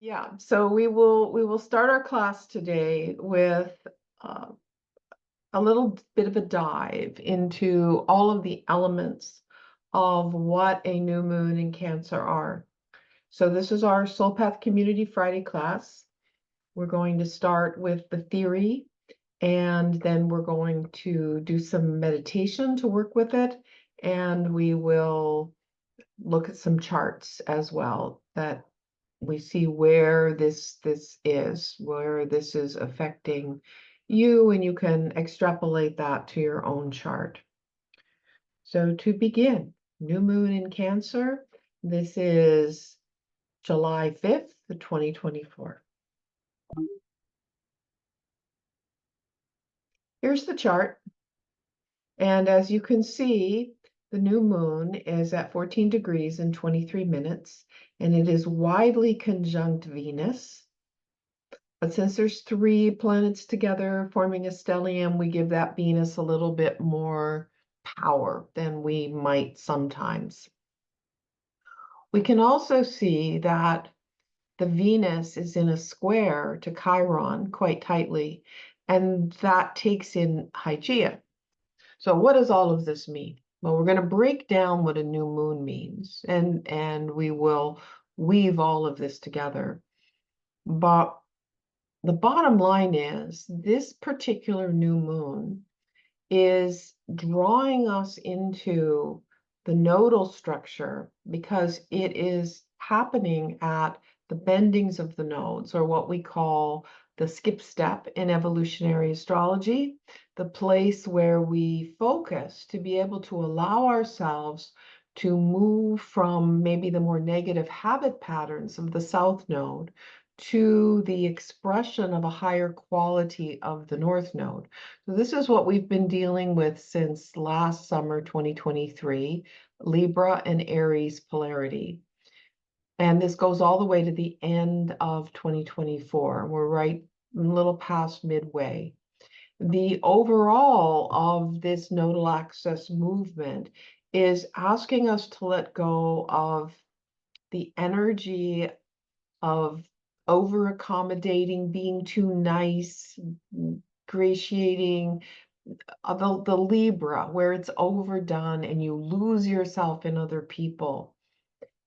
Yeah, so we will start our class today with uh, a little bit of a dive into all of the elements of what a new moon in Cancer are. So this is our Soul Path Community Friday class. We're going to start with the theory, and then we're going to do some meditation to work with it, and we will look at some charts as well that we see where this is, where this is affecting you, and you can extrapolate that to your own chart. So to begin, new moon in Cancer, this is July 5th, 2024. Here's the chart. And as you can see, the new moon is at 14 degrees and 23 minutes, and it is widely conjunct Venus. But since there's three planets together forming a stellium, we give that Venus a little bit more power than we might sometimes. We can also see that the Venus is in a square to Chiron quite tightly, and that takes in Hygeia. So what does all of this mean? Well, we're going to break down what a new moon means, and we will weave all of this together. But the bottom line is this particular new moon is drawing us into the nodal structure because it is happening at the bendings of the nodes, or what we call the skip step in evolutionary astrology, the place where we focus to be able to allow ourselves to move from maybe the more negative habit patterns of the south node to the expression of a higher quality of the north node. So this is what we've been dealing with since last summer, 2023, Libra and Aries polarity. And this goes all the way to the end of 2024. We're right a little past midway. The overall of this nodal axis movement is asking us to let go of the energy of over accommodating, being too nice, gratiating, the Libra, where it's overdone and you lose yourself in other people,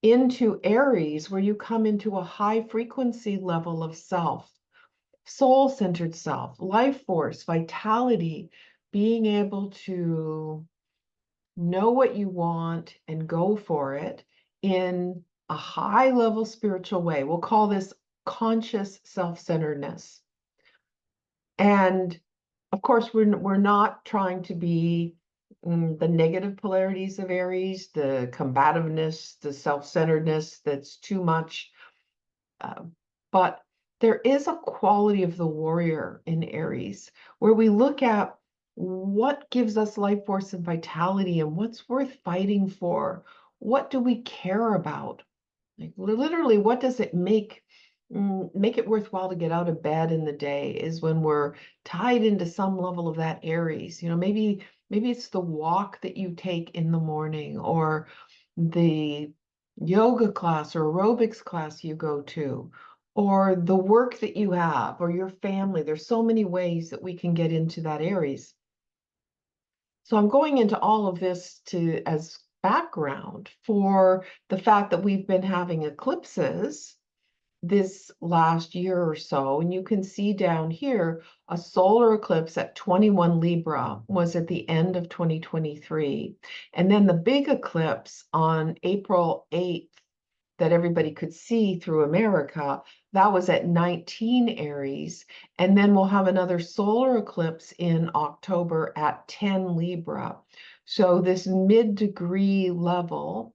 into Aries, where you come into a high frequency level of self, soul-centered self, life force, vitality, being able to know what you want and go for it in a high level spiritual way. We'll call this conscious self-centeredness. And of course, we're not trying to be the negative polarities of Aries, the combativeness, the self-centeredness that's too much. But there is a quality of the warrior in Aries where we look at what gives us life force and vitality and what's worth fighting for. What do we care about? Like literally, what does it make it worthwhile to get out of bed in the day is when we're tied into some level of that Aries. Maybe it's the walk that you take in the morning, or the yoga class or aerobics class you go to, or the work that you have, or your family. There's so many ways that we can get into that Aries. So I'm going into all of this as background for the fact that we've been having eclipses this last year or so. And you can see down here, a solar eclipse at 21 Libra was at the end of 2023. And then the big eclipse on April 8th that everybody could see through America, that was at 19 Aries. And then we'll have another solar eclipse in October at 10 Libra. So this mid-degree level,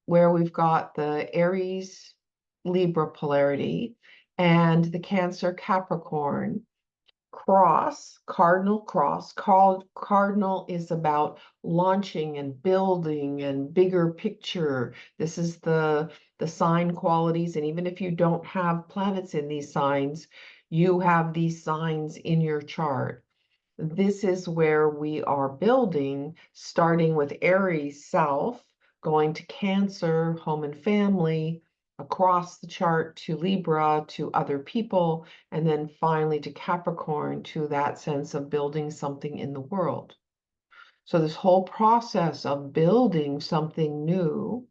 where we've got the Aries Libra polarity and the Cancer Capricorn cross, cardinal cross. Cardinal is about launching and building and bigger picture. This is the sign qualities. And even if you don't have planets in these signs, you have these signs in your chart. This is where we are building, starting with Aries South, going to Cancer, home and family, across the chart to Libra, to other people, and then finally to Capricorn, to that sense of building something in the world. So this whole process of building something new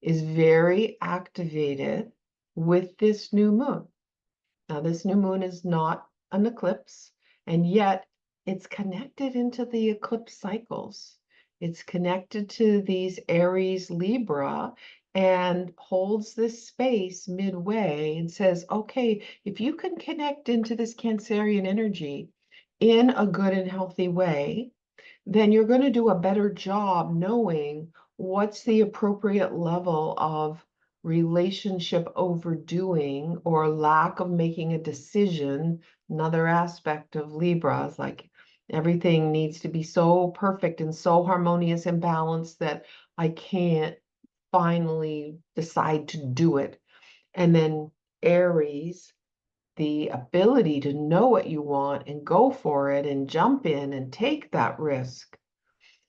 is very activated with this new moon. Now, this new moon is not an eclipse, and yet it's connected into the eclipse cycles. It's connected to these Aries Libra and holds this space midway and says, okay, if you can connect into this Cancerian energy in a good and healthy way, then you're going to do a better job knowing what's the appropriate level of relationship overdoing or lack of making a decision. Another aspect of Libra is like everything needs to be so perfect and so harmonious and balanced that I can't finally decide to do it. And then Aries, the ability to know what you want and go for it and jump in and take that risk.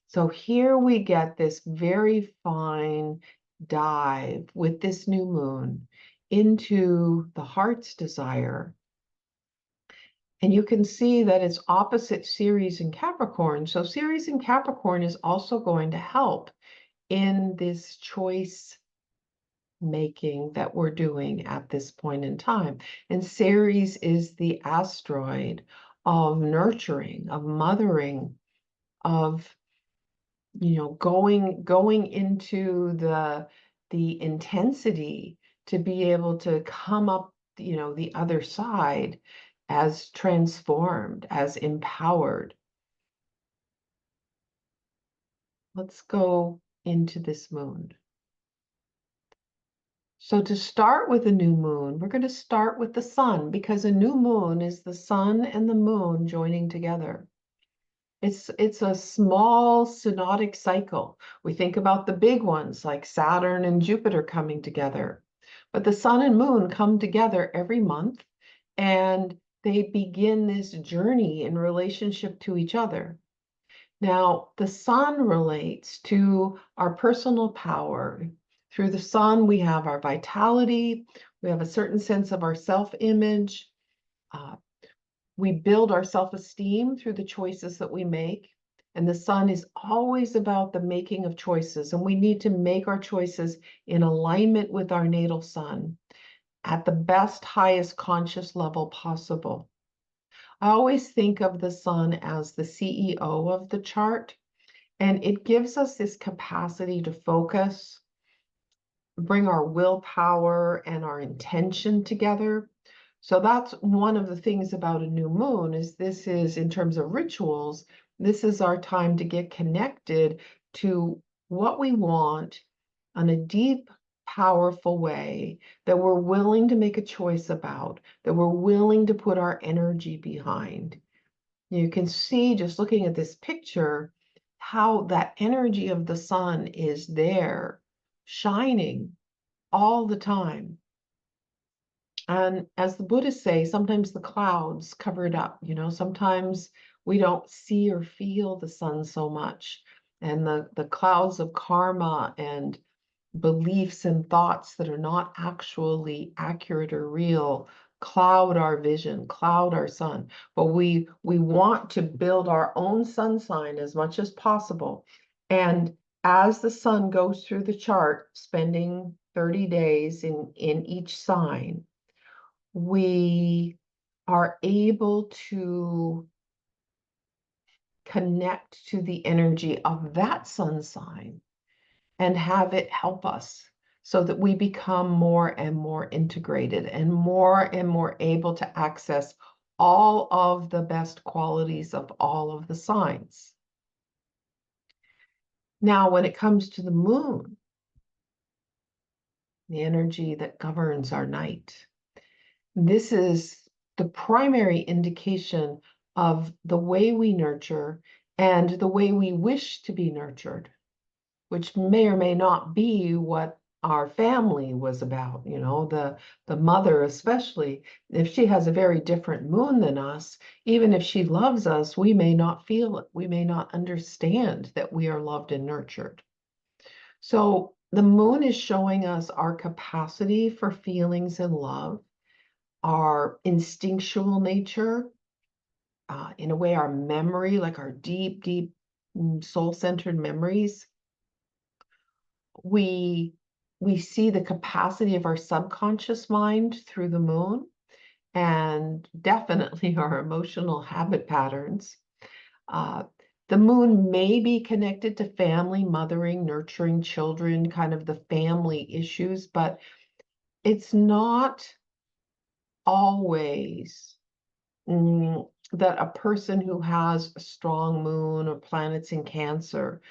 So here we get this very fine dive with this new moon into the heart's desire. And you can see that it's opposite Ceres and Capricorn. So Ceres and Capricorn is also going to help in this choice making that we're doing at this point in time. And Ceres is the asteroid of nurturing, of mothering, of going into the intensity to be able to come up, the other side as transformed, as empowered. Let's go into this moon. So to start with a new moon, we're going to start with the sun, because a new moon is the sun and the moon joining together. It's a small synodic cycle. We think about the big ones like Saturn and Jupiter coming together, but the sun and moon come together every month, and they begin this journey in relationship to each other. Now, the sun relates to our personal power. Through the sun, we have our vitality, we have a certain sense of our self-image. We build our self-esteem through the choices that we make. And the sun is always about the making of choices. And we need to make our choices in alignment with our natal sun at the best, highest conscious level possible. I always think of the sun as the CEO of the chart, and it gives us this capacity to focus, bring our willpower and our intention together. So that's one of the things about a new moon is this is, in terms of rituals, this is our time to get connected to what we want in a deep, powerful way that we're willing to make a choice about, that we're willing to put our energy behind. You can see, just looking at this picture, how that energy of the sun is there, shining all the time. And as the Buddhists say, sometimes the clouds cover it up. Sometimes we don't see or feel the sun so much. And the clouds of karma and beliefs and thoughts that are not actually accurate or real cloud our vision, cloud our sun. But we want to build our own sun sign as much as possible. And as the sun goes through the chart, spending 30 days in each sign, we are able to connect to the energy of that sun sign and have it help us so that we become more and more integrated and more able to access all of the best qualities of all of the signs. Now, when it comes to the moon, the energy that governs our night, this is the primary indication of the way we nurture and the way we wish to be nurtured, which may or may not be what our family was about. The mother, especially if she has a very different moon than us, even if she loves us, we may not feel it. We may not understand that we are loved and nurtured. So The moon is showing us our capacity for feelings and love, our instinctual nature, in a way, our memory, like our deep, deep soul-centered memories. We see the capacity of our subconscious mind through the moon, and definitely our emotional habit patterns. The moon may be connected to family, mothering, nurturing children, kind of the family issues, but it's not always that a person who has a strong moon or planets in Cancer,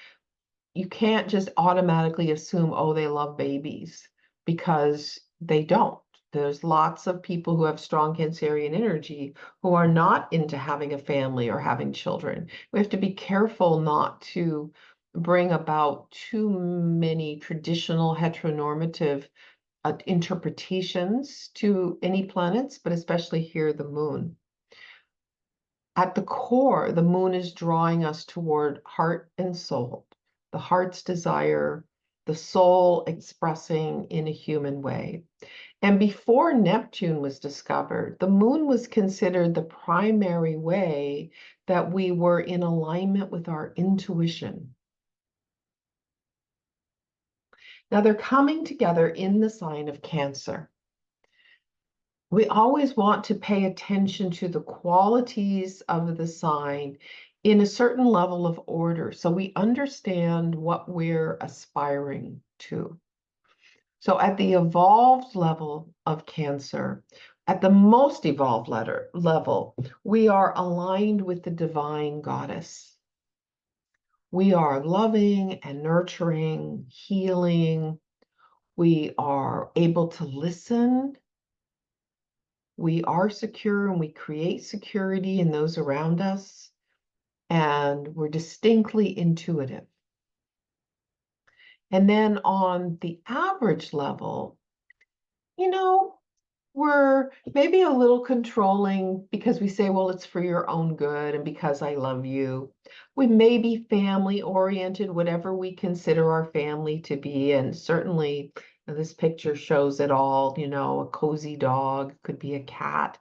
you can't just automatically assume, oh, they love babies, because they don't. There's lots of people who have strong Cancerian energy who are not into having a family or having children. We have to be careful not to bring about too many traditional heteronormative interpretations to any planets, but especially here, the moon. At the core, the moon is drawing us toward heart and soul, the heart's desire, the soul expressing in a human way. And before Neptune was discovered, the moon was considered the primary way that we were in alignment with our intuition. Now they're coming together in the sign of Cancer. We always want to pay attention to the qualities of the sign in a certain level of order, so we understand what we're aspiring to. So at the evolved level of Cancer, at the most evolved level, we are aligned with the divine goddess. We are loving and nurturing, healing. We are able to listen. We are secure, and we create security in those around us, and we're distinctly intuitive. And then on the average level, we're maybe a little controlling because we say, well, it's for your own good and because I love you. We may be family oriented, whatever we consider our family to be. And certainly this picture shows it all, a cozy dog, could be a cat,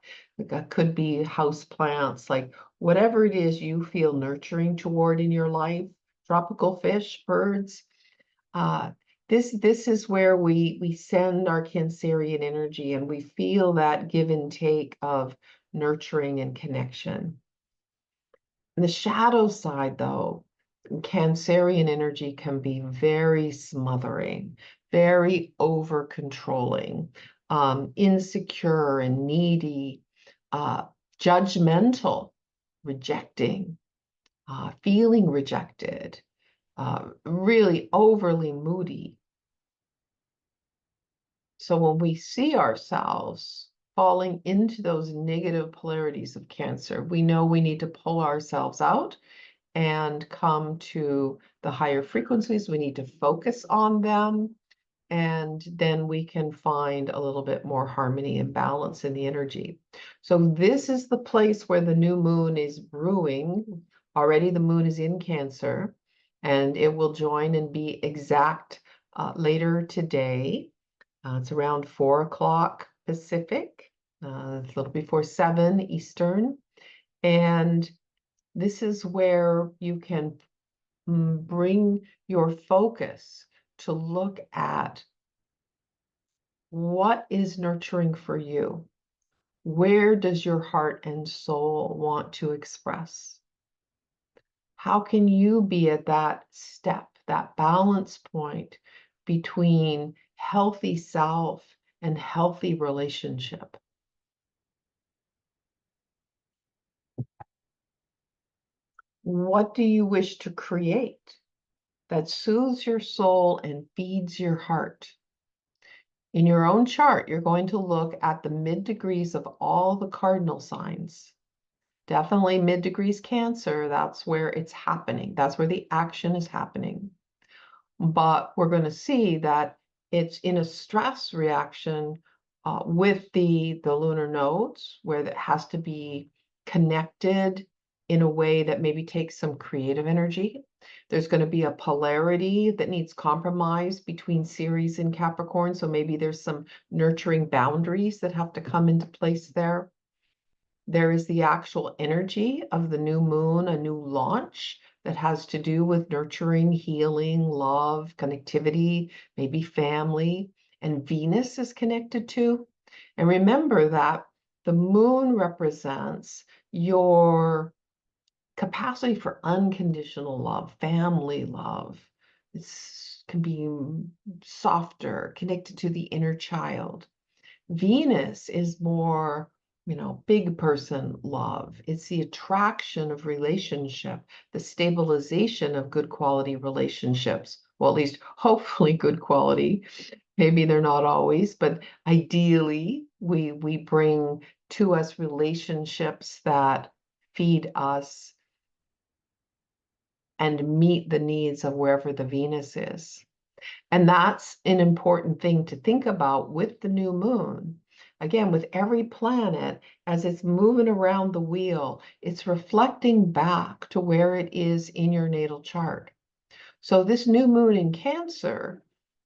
could be house plants, like whatever it is you feel nurturing toward in your life, tropical fish, birds. This is where we send our Cancerian energy, and we feel that give and take of nurturing and connection. And the shadow side, though, Cancerian energy can be very smothering, very over controlling, insecure and needy, judgmental, rejecting, feeling rejected, really overly moody. So when we see ourselves falling into those negative polarities of Cancer, we know we need to pull ourselves out and come to the higher frequencies. We need to focus on them, and then we can find a little bit more harmony and balance in the energy. So this is the place where the new moon is brewing. Already the moon is in Cancer, and it will join and be exact later today. It's around 4 o'clock Pacific, a little before 7 Eastern. And this is where you can bring your focus to look at what is nurturing for you. Where does your heart and soul want to express? How can you be at that step, that balance point between healthy self and healthy relationship? What do you wish to create that soothes your soul and feeds your heart? In your own chart, you're going to look at the mid-degrees of all the cardinal signs. Definitely mid-degrees Cancer, that's where it's happening. That's where the action is happening. But we're going to see that it's in a stress reaction with the lunar nodes, where it has to be connected in a way that maybe takes some creative energy. There's going to be a polarity that needs compromise between Ceres and Capricorn. So maybe there's some nurturing boundaries that have to come into place there. There is the actual energy of the new moon, a new launch that has to do with nurturing, healing, love, connectivity, maybe family. And Venus is connected to. And remember that the moon represents your capacity for unconditional love, family love. It can be softer, connected to the inner child. Venus is more, big person love. It's the attraction of relationship, the stabilization of good quality relationships. Well, at least hopefully good quality. Maybe they're not always, but ideally we bring to us relationships that feed us and meet the needs of wherever the Venus is. And that's an important thing to think about with the new moon. Again, with every planet, as it's moving around the wheel, it's reflecting back to where it is in your natal chart. So this new moon in Cancer,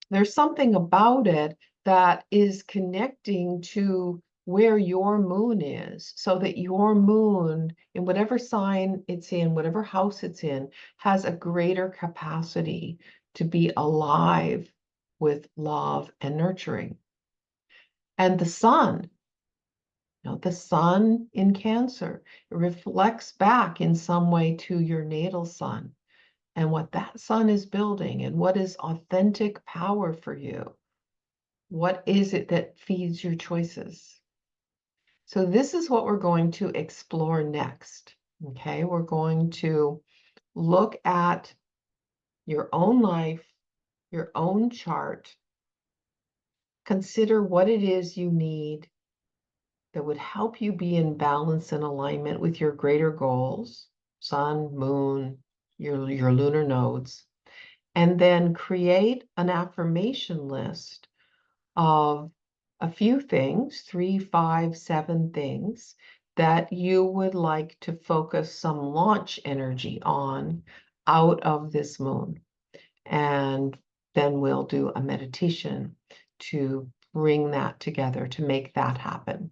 there's something about it that is connecting to where your moon is, so that your moon, in whatever sign it's in, whatever house it's in, has a greater capacity to be alive with love and nurturing. And the sun, the sun in Cancer, it reflects back in some way to your natal sun and what that sun is building and what is authentic power for you. What is it that feeds your choices? So this is what we're going to explore next. Okay, we're going to look at your own life, your own chart, consider what it is you need that would help you be in balance and alignment with your greater goals, sun, moon, your lunar nodes, and then create an affirmation list of a few things, 3, 5, 7 things that you would like to focus some launch energy on out of this moon. And then we'll do a meditation to bring that together, to make that happen.